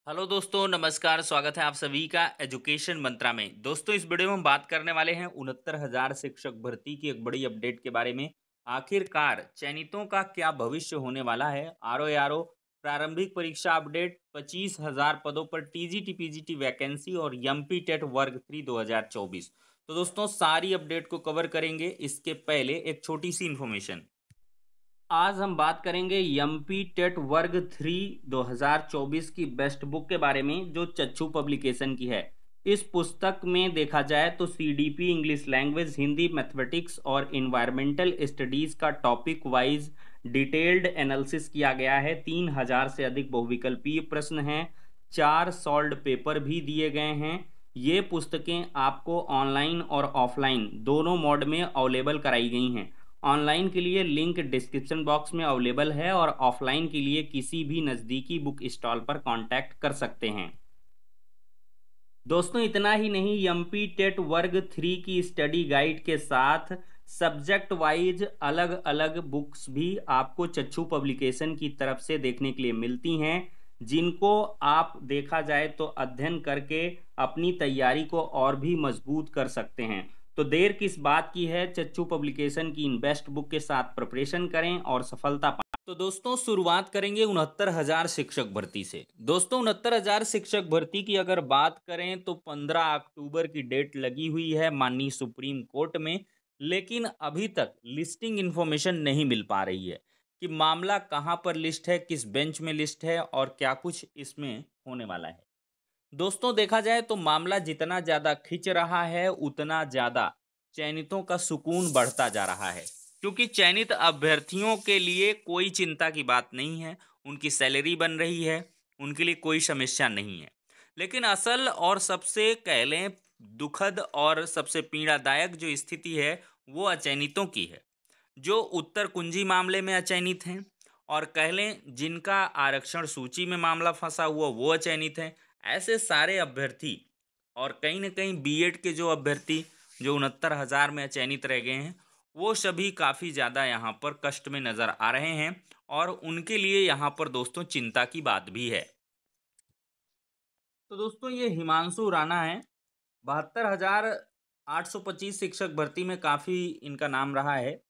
Hello दोस्तों, नमस्कार। स्वागत है आप सभी का एजुकेशन मंत्रा में। दोस्तों, इस वीडियो में हम बात करने वाले हैं 69,000 शिक्षक भर्ती की एक बड़ी अपडेट के बारे में। आखिरकार चयनितों का क्या भविष्य होने वाला है। आरओ प्रारंभिक परीक्षा अपडेट, 25,000 पदों पर टीजीटी पीजीटी वैकेंसी और एमपी टेट वर्ग 3 2024। तो दोस्तों, सारी अपडेट को कवर करेंगे। इसके पहले एक छोटी सी इन्फॉर्मेशन। आज हम बात करेंगे एमपी टेट वर्ग 3 2024 की बेस्ट बुक के बारे में, जो चच्चू पब्लिकेशन की है। इस पुस्तक में देखा जाए तो CDP, English language, Hindi, mathematics और इन्वायरमेंटल स्टडीज का टॉपिक वाइज डिटेल्ड एनालिसिस किया गया है। 3,000 से अधिक बहुविकल्पीय प्रश्न हैं। 4 सॉल्व्ड पेपर भी दिए गए हैं। ये पुस्तकें आपको ऑनलाइन और ऑफलाइन दोनों मोड में अवेलेबल कराई गई हैं। ऑनलाइन के लिए लिंक डिस्क्रिप्शन बॉक्स में अवेलेबल है और ऑफलाइन के लिए किसी भी नज़दीकी बुक स्टॉल पर कांटेक्ट कर सकते हैं। दोस्तों, इतना ही नहीं, एमपी टेट वर्ग 3 की स्टडी गाइड के साथ सब्जेक्ट वाइज अलग अलग बुक्स भी आपको चच्चू पब्लिकेशन की तरफ से देखने के लिए मिलती हैं, जिनको आप देखा जाए तो अध्ययन करके अपनी तैयारी को और भी मजबूत कर सकते हैं। तो देर किस बात की है, चच्चू पब्लिकेशन की इन बेस्ट बुक के साथ प्रिपरेशन करें और सफलता पाएं। तो दोस्तों, शुरुआत करेंगे 69,000 शिक्षक भर्ती से। दोस्तों, 69,000 शिक्षक भर्ती की अगर बात करें तो 15 अक्टूबर की डेट लगी हुई है माननीय सुप्रीम कोर्ट में। लेकिन अभी तक लिस्टिंग इन्फॉर्मेशन नहीं मिल पा रही है कि मामला कहां पर लिस्ट है, किस बेंच में लिस्ट है और क्या कुछ इसमें होने वाला है। दोस्तों, देखा जाए तो मामला जितना ज़्यादा खिंच रहा है, उतना ज़्यादा चयनितों का सुकून बढ़ता जा रहा है, क्योंकि चयनित अभ्यर्थियों के लिए कोई चिंता की बात नहीं है। उनकी सैलरी बन रही है, उनके लिए कोई समस्या नहीं है। लेकिन असल और सबसे कह लें दुखद और सबसे पीड़ादायक जो स्थिति है, वो अचयनितों की है, जो उत्तर कुंजी मामले में अचयनित हैं, और कह लें जिनका आरक्षण सूची में मामला फंसा हुआ वो अचयनित हैं। ऐसे सारे अभ्यर्थी और कहीं ना कहीं बीएड के जो अभ्यर्थी जो 69,000 में चयनित रह गए हैं, वो सभी काफ़ी ज़्यादा यहाँ पर कष्ट में नज़र आ रहे हैं। और उनके लिए यहाँ पर दोस्तों चिंता की बात भी है। तो दोस्तों, ये हिमांशु राणा है। 72,825 शिक्षक भर्ती में काफ़ी इनका नाम रहा है।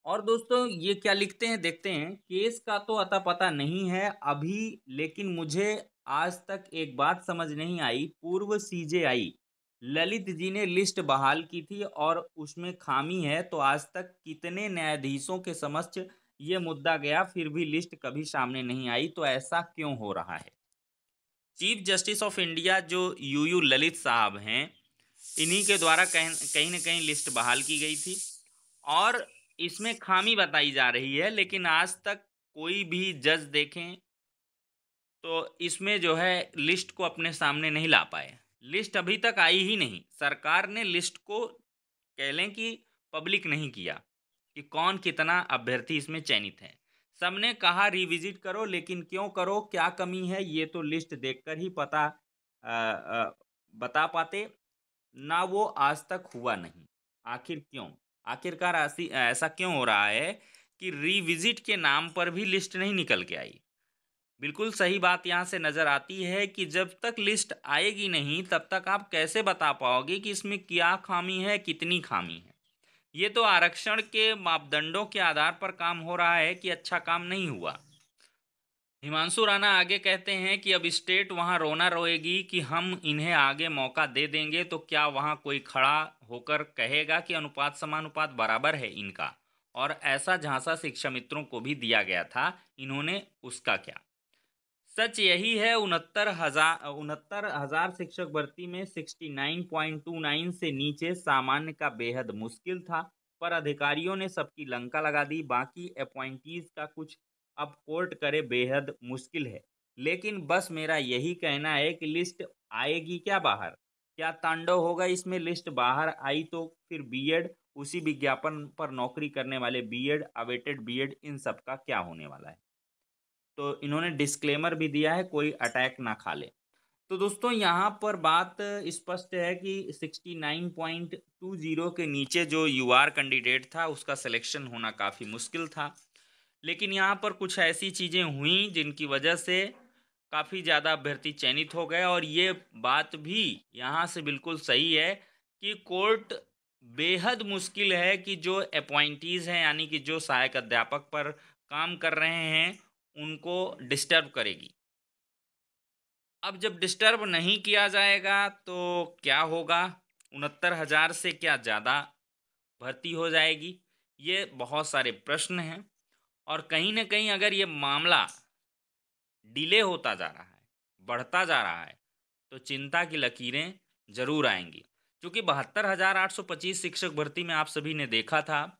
और दोस्तों, ये क्या लिखते हैं देखते हैं। केस का तो अता पता नहीं है अभी, लेकिन मुझे आज तक एक बात समझ नहीं आई। पूर्व सीजेआई ललित जी ने लिस्ट बहाल की थी और उसमें खामी है, तो आज तक कितने न्यायाधीशों के समक्ष ये मुद्दा गया, फिर भी लिस्ट कभी सामने नहीं आई। तो ऐसा क्यों हो रहा है। चीफ जस्टिस ऑफ इंडिया जो यूयू ललित साहब हैं, इन्हीं के द्वारा कहीं कहीं ना कहीं लिस्ट बहाल की गई थी और इसमें खामी बताई जा रही है। लेकिन आज तक कोई भी जज देखें तो इसमें जो है लिस्ट को अपने सामने नहीं ला पाए। लिस्ट अभी तक आई ही नहीं। सरकार ने लिस्ट को कह लें कि पब्लिक नहीं किया कि कौन कितना अभ्यर्थी इसमें चयनित है। सबने कहा रिविजिट करो, लेकिन क्यों करो, क्या कमी है, ये तो लिस्ट देखकर ही पता बता पाते ना। वो आज तक हुआ नहीं। आखिर क्यों, आखिरकार ऐसा क्यों हो रहा है कि रिविजिट के नाम पर भी लिस्ट नहीं निकल के आई। बिल्कुल सही बात यहाँ से नज़र आती है कि जब तक लिस्ट आएगी नहीं, तब तक आप कैसे बता पाओगे कि इसमें क्या खामी है, कितनी खामी है। ये तो आरक्षण के मापदंडों के आधार पर काम हो रहा है कि अच्छा काम नहीं हुआ। हिमांशु राणा आगे कहते हैं कि अब स्टेट वहां रोना रोएगी कि हम इन्हें आगे मौका दे देंगे, तो क्या वहां कोई खड़ा होकर कहेगा कि अनुपात समानुपात बराबर है इनका। और ऐसा झांसा शिक्षा मित्रों को भी दिया गया था, इन्होंने उसका क्या। सच यही है, 69,000 शिक्षक भर्ती में 69.29 से नीचे सामान्य का बेहद मुश्किल था। पर अधिकारियों ने सबकी लंका लगा दी। बाकी अपॉइंटीज का कुछ अब कोर्ट करे बेहद मुश्किल है। लेकिन बस मेरा यही कहना है कि लिस्ट आएगी क्या बाहर, क्या तांडव होगा इसमें। लिस्ट बाहर आई तो फिर बीएड, उसी विज्ञापन पर नौकरी करने वाले बीएड, अवेटेड बीएड, इन सब का क्या होने वाला है। तो इन्होंने डिस्क्लेमर भी दिया है, कोई अटैक ना खा ले। तो दोस्तों, यहाँ पर बात स्पष्ट है कि 69.20 के नीचे जो यूआर कैंडिडेट था, उसका सिलेक्शन होना काफ़ी मुश्किल था। लेकिन यहाँ पर कुछ ऐसी चीज़ें हुई जिनकी वजह से काफ़ी ज़्यादा अभ्यर्थी चयनित हो गए और ये बात भी यहाँ से बिल्कुल सही है कि कोर्ट बेहद मुश्किल है कि जो अपॉइंटीज़ हैं यानी कि जो सहायक अध्यापक पर काम कर रहे हैं उनको डिस्टर्ब करेगी। अब जब डिस्टर्ब नहीं किया जाएगा तो क्या होगा? 69,000 से क्या ज़्यादा भर्ती हो जाएगी? ये बहुत सारे प्रश्न हैं और कहीं न कहीं अगर ये मामला डिले होता जा रहा है, बढ़ता जा रहा है, तो चिंता की लकीरें ज़रूर आएँगी। क्योंकि 72,825 शिक्षक भर्ती में आप सभी ने देखा था,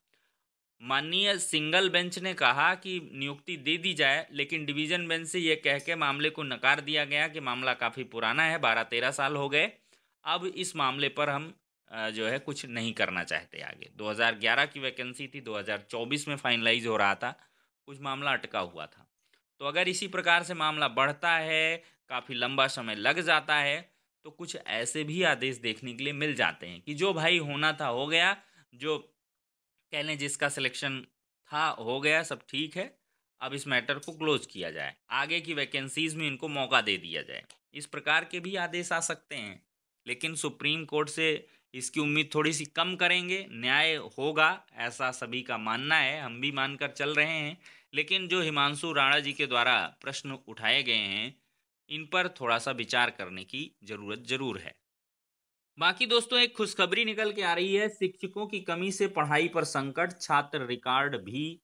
माननीय सिंगल बेंच ने कहा कि नियुक्ति दे दी जाए, लेकिन डिवीज़न बेंच से ये कह के मामले को नकार दिया गया कि मामला काफ़ी पुराना है, 12-13 साल हो गए। अब इस मामले पर हम जो है कुछ नहीं करना चाहते आगे। 2011 की वैकेंसी थी, 2024 में फाइनलाइज़ हो रहा था, कुछ मामला अटका हुआ था। तो अगर इसी प्रकार से मामला बढ़ता है, काफ़ी लंबा समय लग जाता है, तो कुछ ऐसे भी आदेश देखने के लिए मिल जाते हैं कि जो भाई होना था हो गया, जो कह लें जिसका सिलेक्शन था हो गया, सब ठीक है, अब इस मैटर को क्लोज किया जाए, आगे की वैकेंसीज में इनको मौका दे दिया जाए। इस प्रकार के भी आदेश आ सकते हैं, लेकिन सुप्रीम कोर्ट से इसकी उम्मीद थोड़ी सी कम करेंगे। न्याय होगा ऐसा सभी का मानना है, हम भी मानकर चल रहे हैं, लेकिन जो हिमांशु राणा जी के द्वारा प्रश्न उठाए गए हैं इन पर थोड़ा सा विचार करने की ज़रूरत ज़रूर है। बाकी दोस्तों एक खुशखबरी निकल के आ रही है, शिक्षकों की कमी से पढ़ाई पर संकट, छात्र रिकॉर्ड भी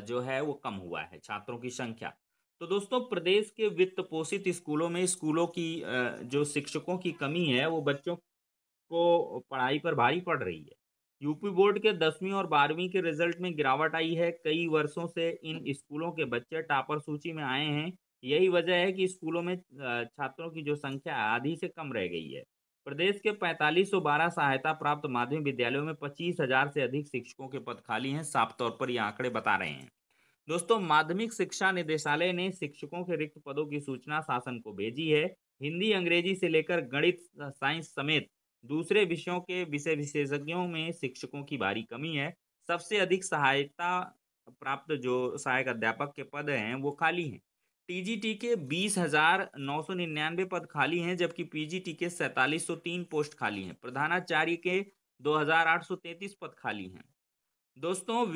जो है वो कम हुआ है, छात्रों की संख्या। तो दोस्तों प्रदेश के वित्त पोषित स्कूलों में स्कूलों की जो शिक्षकों की कमी है वो बच्चों को पढ़ाई पर भारी पड़ रही है। यूपी बोर्ड के 10वीं और 12वीं के रिजल्ट में गिरावट आई है। कई वर्षों से इन स्कूलों के बच्चे टॉपर सूची में आए हैं। यही वजह है कि स्कूलों में छात्रों की जो संख्या आधी से कम रह गई है। प्रदेश के 4512 सहायता प्राप्त माध्यमिक विद्यालयों में 25,000 से अधिक शिक्षकों के पद खाली हैं। साफ तौर पर ये आंकड़े बता रहे हैं। दोस्तों माध्यमिक शिक्षा निदेशालय ने शिक्षकों के रिक्त पदों की सूचना शासन को भेजी है। हिंदी अंग्रेजी से लेकर गणित साइंस समेत दूसरे विषयों के विषय विशेषज्ञों में शिक्षकों की भारी कमी है। सबसे अधिक सहायता प्राप्त जो सहायक अध्यापक के पद हैं वो खाली हैं। टीजीटी के 20,999 पद खाली हैं, जबकि पीजीटी के 4703 पोस्ट खाली हैं। प्रधानाचार्य के 2,833 पद खाली हैं। दोस्तों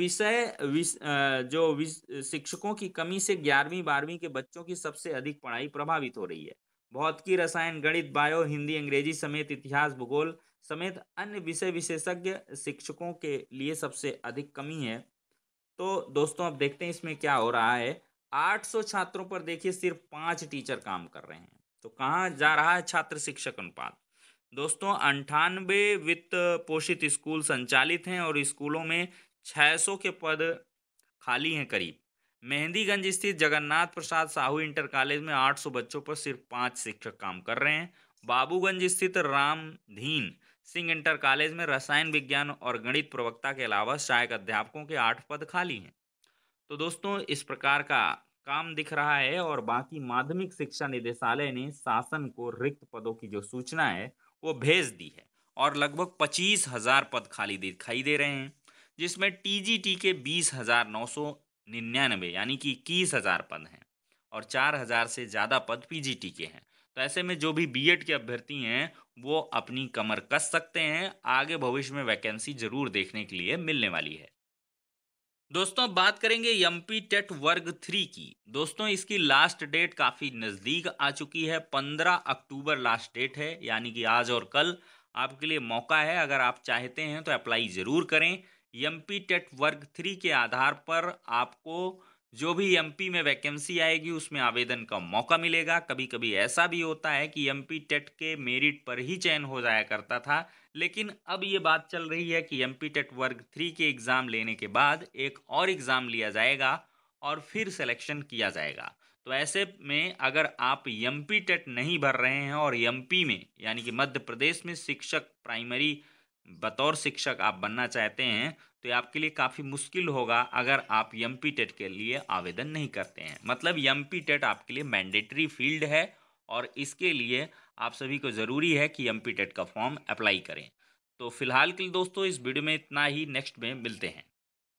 शिक्षकों की कमी से 11वीं 12वीं के बच्चों की सबसे अधिक पढ़ाई प्रभावित हो रही है। भौतिकी, रसायन, गणित, बायो, हिंदी, अंग्रेजी समेत इतिहास, भूगोल समेत अन्य विषय विशेषज्ञ शिक्षकों के लिए सबसे अधिक कमी है। तो दोस्तों अब देखते हैं इसमें क्या हो रहा है। 800 छात्रों पर देखिए सिर्फ 5 टीचर काम कर रहे हैं, तो कहाँ जा रहा है छात्र शिक्षक अनुपात? दोस्तों 98 वित्त पोषित स्कूल संचालित हैं और स्कूलों में 600 के पद खाली हैं करीब। मेहंदीगंज स्थित जगन्नाथ प्रसाद साहू इंटर कॉलेज में 800 बच्चों पर सिर्फ 5 शिक्षक काम कर रहे हैं। बाबूगंज स्थित रामधीन सिंह इंटर कॉलेज में रसायन विज्ञान और गणित प्रवक्ता के अलावा सहायक अध्यापकों के 8 पद खाली हैं। तो दोस्तों इस प्रकार का काम दिख रहा है और बाकी माध्यमिक शिक्षा निदेशालय ने शासन को रिक्त पदों की जो सूचना है वो भेज दी है और लगभग 25,000 पद खाली दिखाई दे रहे हैं, जिसमें टीजीटी के 20,999 यानी कि 21,000 पद हैं और 4,000 से ज़्यादा पद पीजीटी के हैं। तो ऐसे में जो भी बीएड के अभ्यर्थी हैं वो अपनी कमर कस सकते हैं, आगे भविष्य में वैकेंसी जरूर देखने के लिए मिलने वाली है। दोस्तों अब बात करेंगे एमपी टेट वर्ग 3 की। दोस्तों इसकी लास्ट डेट काफ़ी नज़दीक आ चुकी है, 15 अक्टूबर लास्ट डेट है, यानी कि आज और कल आपके लिए मौका है। अगर आप चाहते हैं तो अप्लाई ज़रूर करें। एमपी टेट वर्ग 3 के आधार पर आपको जो भी एमपी में वैकेंसी आएगी उसमें आवेदन का मौका मिलेगा। कभी कभी ऐसा भी होता है कि एमपी टेट के मेरिट पर ही चयन हो जाया करता था, लेकिन अब ये बात चल रही है कि एमपी टेट वर्ग 3 के एग्ज़ाम लेने के बाद एक और एग्ज़ाम लिया जाएगा और फिर सिलेक्शन किया जाएगा। तो ऐसे में अगर आप एमपी टेट नहीं भर रहे हैं और एमपी में यानी कि मध्य प्रदेश में शिक्षक प्राइमरी बतौर शिक्षक आप बनना चाहते हैं, तो ये आपके लिए काफ़ी मुश्किल होगा अगर आप एमपी टेट के लिए आवेदन नहीं करते हैं। मतलब एमपी टेट आपके लिए मैंडेटरी फील्ड है और इसके लिए आप सभी को ज़रूरी है कि एमपी टेट का फॉर्म अप्लाई करें। तो फिलहाल के लिए दोस्तों इस वीडियो में इतना ही, नेक्स्ट में मिलते हैं।